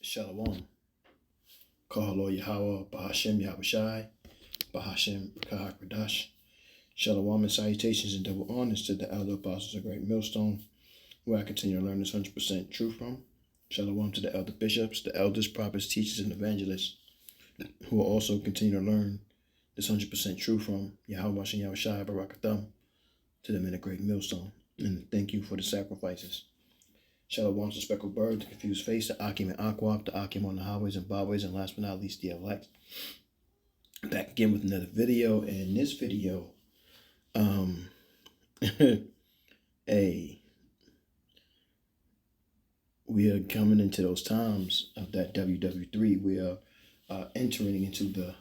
Shalom. Kahalo Yahweh, Bahashem Yahushai, Bahashem Kahakradash. Shalom and salutations and double honors to the elder apostles of Great Millstone, where I continue to learn this 100% truth from. Shalom to the elder bishops, the elders, prophets, teachers, and evangelists, who will also continue to learn this 100% truth from Yahweh Shem Yahushai Barakatham to them in the Great Millstone. And thank you for the sacrifices. Shalom to Speckled Bird, the Confused Face, the Akim and Aquap, the Akim on the highways and byways, and last but not least, the elect. Back again with another video, and in this video, we are coming into those times of that WW3. We are entering into the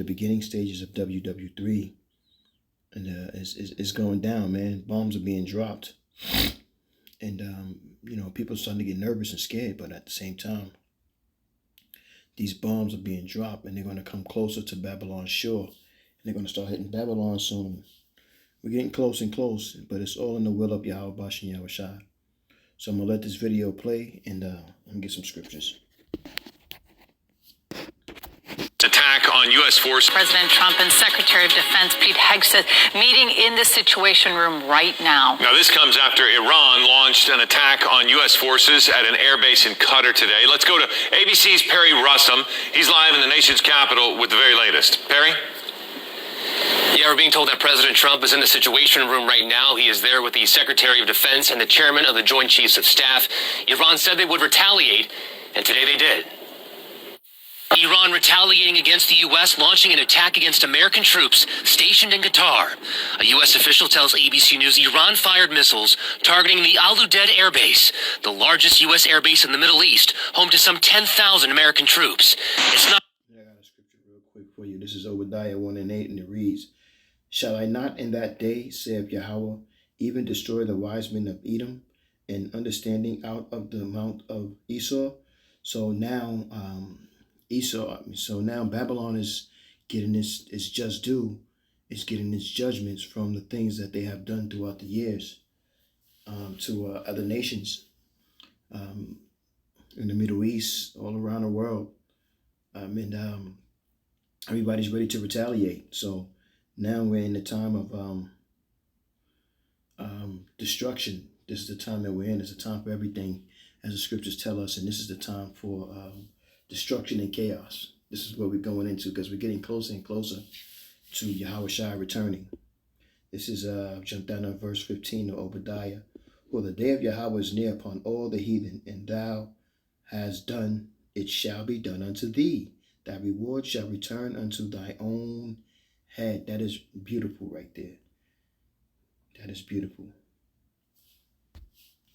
beginning stages of WW3. And it's going down, man. Bombs are being dropped. And, people are starting to get nervous and scared. But at the same time, these bombs are being dropped. And they're going to come closer to Babylon's shore. And they're going to start hitting Babylon soon. We're getting close and close. But it's all in the will of Yahweh Bashem Yahushai. So I'm going to let this video play. And I'm going to get some scriptures. Attack on U.S. forces. President Trump and Secretary of Defense Pete Hegseth meeting in the Situation Room right now. Now, this comes after Iran launched an attack on U.S. forces at an airbase in Qatar today. Let's go to ABC's Perry Russom. He's live in the nation's capital with the very latest. Perry? Yeah, we're being told that President Trump is in the Situation Room right now. He is there with the Secretary of Defense and the Chairman of the Joint Chiefs of Staff. Iran said they would retaliate, and today they did. Iran retaliating against the U.S., launching an attack against American troops stationed in Qatar. A U.S. official tells ABC News Iran fired missiles targeting the Al Udeid Air Base, the largest U.S. air base in the Middle East, home to some 10,000 American troops. It's not... I got a scripture real quick for you. This is Obadiah 1:8, and it reads, "Shall I not in that day, saith Yahweh, even destroy the wise men of Edom, and understanding out of the mount of Esau?" So now, So now Babylon is getting its just due. It's getting its judgments from the things that they have done throughout the years to other nations in the Middle East, all around the world. And everybody's ready to retaliate. So now we're in the time of destruction. This is the time that we're in. It's a time for everything, as the scriptures tell us. And this is the time for destruction and chaos. This is what we're going into, because we're getting closer and closer to Yahushua returning. This is jump down to verse 15 of Obadiah. "For the day of Yahweh is near upon all the heathen, and thou hast done, it shall be done unto thee. Thy reward shall return unto thy own head." That is beautiful right there. That is beautiful.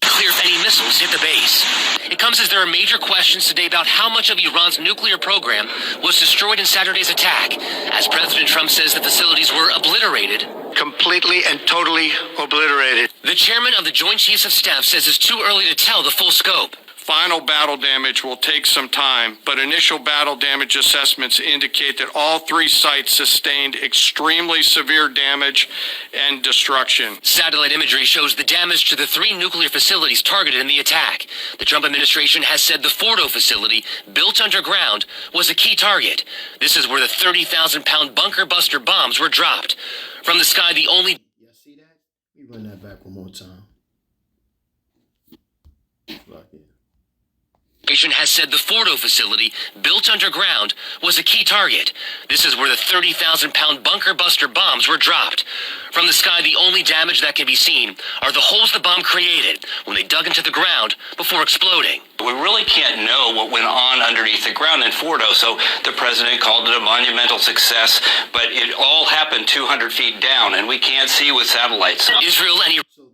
Clear if any missiles hit the base. It comes as there are major questions today about how much of Iran's nuclear program was destroyed in Saturday's attack, as President Trump says the facilities were obliterated. Completely and totally obliterated. The chairman of the Joint Chiefs of Staff says it's too early to tell the full scope. Final battle damage will take some time, but initial battle damage assessments indicate that all three sites sustained extremely severe damage and destruction. Satellite imagery shows the damage to the three nuclear facilities targeted in the attack. The Trump administration has said the Fordo facility, built underground, was a key target. This is where the 30,000-pound bunker buster bombs were dropped. From the sky, the only... Y'all see that? Let me run that back one more time. Lock it. has said the Fordo facility, built underground, was a key target. This is where the 30,000-pound bunker buster bombs were dropped. From the sky, the only damage that can be seen are the holes the bomb created when they dug into the ground before exploding. We really can't know what went on underneath the ground in Fordo, so the president called it a monumental success, but it all happened 200 feet down, and we can't see with satellites. Israel and Iran. So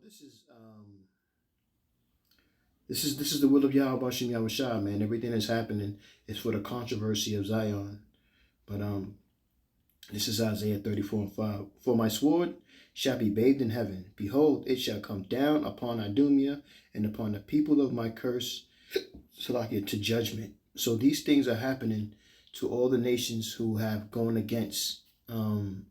this is the will of Yahweh Bashem Yahushua, man. Everything that's happening is for the controversy of Zion. But this is Isaiah 34:5. "For my sword shall be bathed in heaven. Behold, it shall come down upon Idumea and upon the people of my curse, to judgment." So these things are happening to all the nations who have gone against the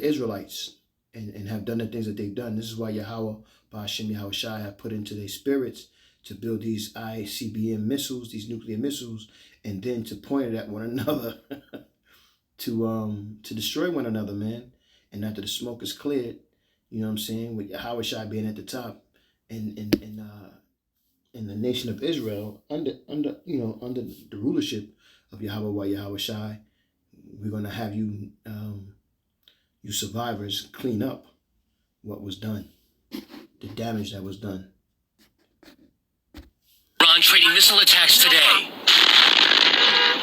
Israelites. and have done the things that they've done. This is why Yahweh, Ba'ashem Yahweh Shai, have put into their spirits to build these ICBM missiles, these nuclear missiles, and then to point it at one another to destroy one another, man. And after the smoke is cleared, you know what I'm saying, with Yahweh Shai being at the top, in the nation of Israel, under the rulership of Yahweh Shai, we're gonna have you survivors clean up what was done, the damage that was done. Iran trading missile attacks today.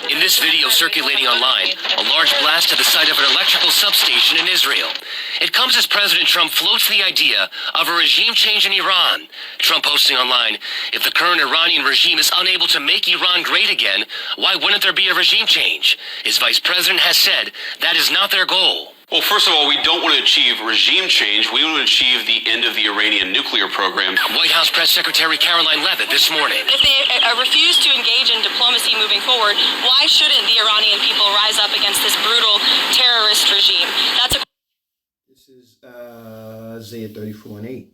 In this video circulating online, a large blast at the site of an electrical substation in Israel. It comes as President Trump floats the idea of a regime change in Iran. Trump posting online, if the current Iranian regime is unable to make Iran great again, why wouldn't there be a regime change? His vice president has said that is not their goal. Well, first of all, we don't want to achieve regime change. We want to achieve the end of the Iranian nuclear program. White House Press Secretary Caroline Leavitt this morning. If they refuse to engage in diplomacy moving forward, why shouldn't the Iranian people rise up against this brutal terrorist regime? This is Isaiah 34:8.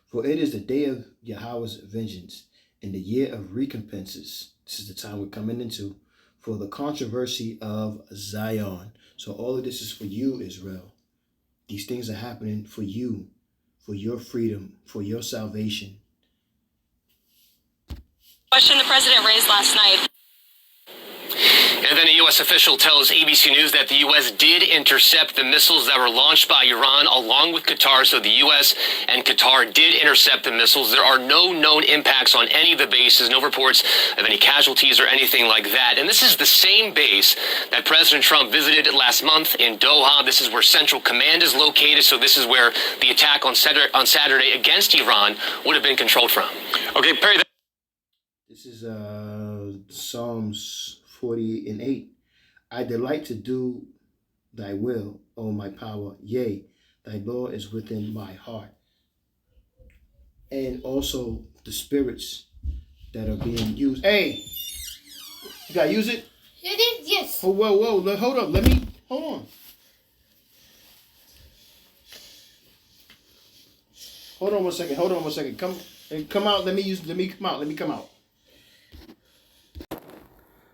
For it is the day of Yahweh's vengeance and the year of recompenses. This is the time we're coming into for the controversy of Zion. So all of this is for you, Israel. These things are happening for you, for your freedom, for your salvation. Question the president raised last night. And then a U.S. official tells ABC News that the U.S. did intercept the missiles that were launched by Iran along with Qatar. So the U.S. and Qatar did intercept the missiles. There are no known impacts on any of the bases, no reports of any casualties or anything like that. And this is the same base that President Trump visited last month in Doha. This is where Central Command is located. So this is where the attack on Saturday against Iran would have been controlled from. Okay, Perry. This is Psalms 40:8. I delight to do thy will, O my power. Yea, thy law is within my heart. And also the spirits that are being used. Hey, you gotta use it? Yes. Oh, whoa. Hold up. Hold on. Hold on one second. Come out. Let me come out.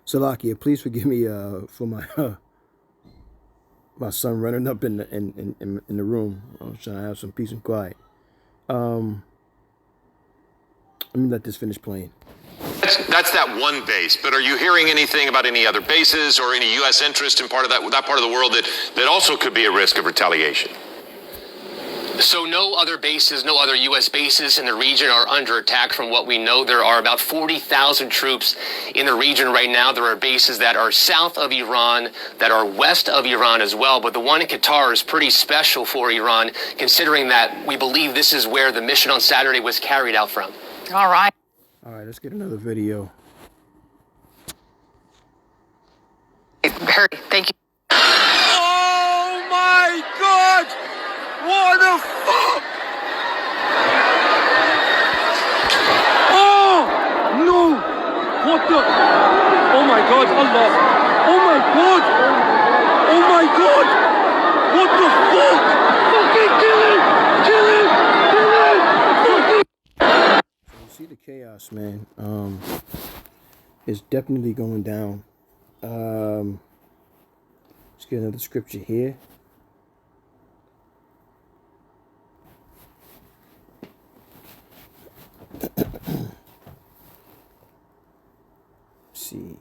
Salakia, please forgive me for my my son running up in the room. I was trying to have some peace and quiet. Let me let this finish playing. That's that one base. But are you hearing anything about any other bases or any U.S. interest in part of that part of the world that also could be a risk of retaliation? So no other bases, no other U.S. bases in the region are under attack. From what we know, there are about 40,000 troops in the region right now. There are bases that are south of Iran, that are west of Iran as well. But the one in Qatar is pretty special for Iran, considering that we believe this is where the mission on Saturday was carried out from. All right. All right, let's get another video. Harry, thank you. Oh my God! What the fuck? Oh no! What the? Oh my God! Allah! Oh my God! Oh my God! What the fuck? Fucking kill him! Kill him! Kill him! Fucking. So you see the chaos, man. It's definitely going down. Let's get another scripture here. See.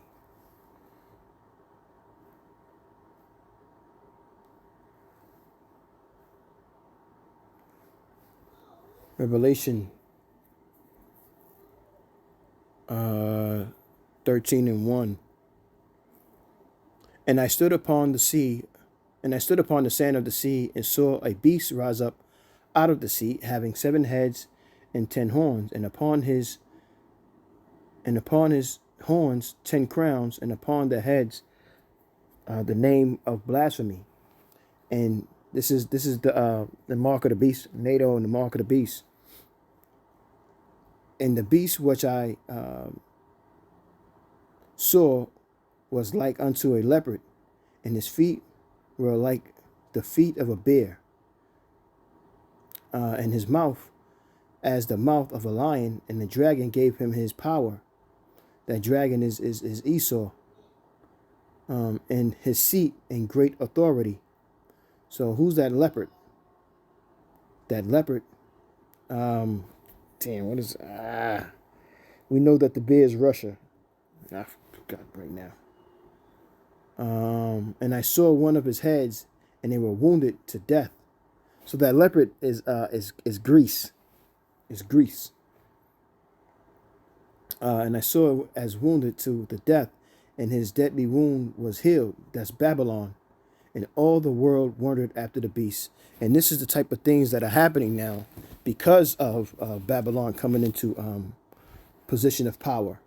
Revelation 13:1. And I stood upon the sea, and I stood upon the sand of the sea, and saw a beast rise up out of the sea, having 7 heads and 10 horns, and upon his horns 10 crowns, and upon the heads the name of blasphemy. And this is the mark of the beast, NATO, and the mark of the beast. And the beast which I saw was like unto a leopard, and his feet were like the feet of a bear, and his mouth as the mouth of a lion, and the dragon gave him his power. That dragon is Esau, and his seat and great authority. So who's that leopard? That leopard, damn, what is, we know that the bear is Russia. I forgot right now. And I saw one of his heads, and they were wounded to death. So that leopard is Greece. It's Greece. And I saw it as wounded to the death, and his deadly wound was healed. That's Babylon. And all the world wondered after the beast. And this is the type of things that are happening now because of Babylon coming into position of power.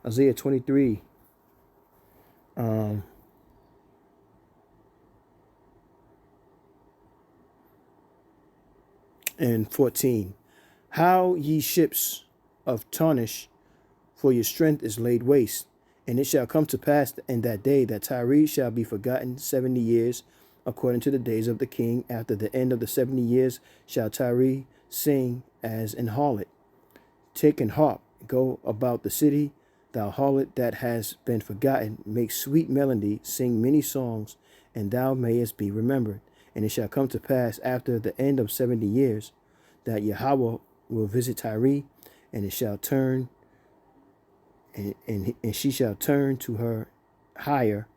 Isaiah 23. And 14. How ye ships of Tarshish, for your strength is laid waste. And it shall come to pass in that day that Tyre shall be forgotten 70 years, according to the days of the king. After the end of the 70 years shall Tyre sing as an harlot. Take an harp, go about the city, thou harlot that has been forgotten. Make sweet melody, sing many songs, and thou mayest be remembered. And it shall come to pass after the end of 70 years that Yahweh will visit Tyre, and it shall turn, and she shall turn to her hire,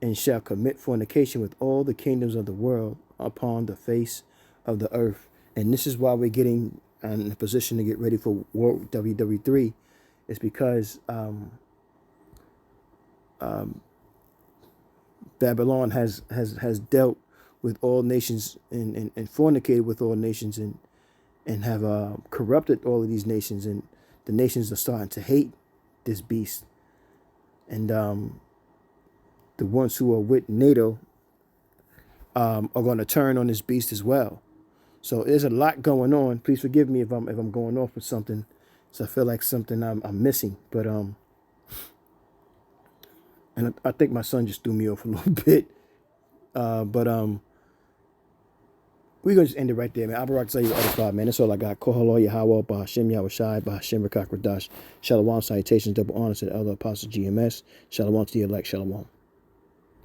and shall commit fornication with all the kingdoms of the world upon the face of the earth. And this is why we're getting in a position to get ready for World WW3, is because Babylon has dealt with all nations and fornicated with all nations and have corrupted all of these nations, and the nations are starting to hate this beast. And the ones who are with NATO are going to turn on this beast as well. So there's a lot going on. Please forgive me if I'm going off with something. So I feel like something I'm missing, but and I think my son just threw me off a little bit. We're going to just end it right there, man. Abarak Zayyu Edify, man. That's all I got. Kohalo Yahweh, Bahashem Yahushai, Bahashem Rakak Radash. Shalom, salutations, double honors to the elder apostle GMS. Shalom to the elect. Shalom.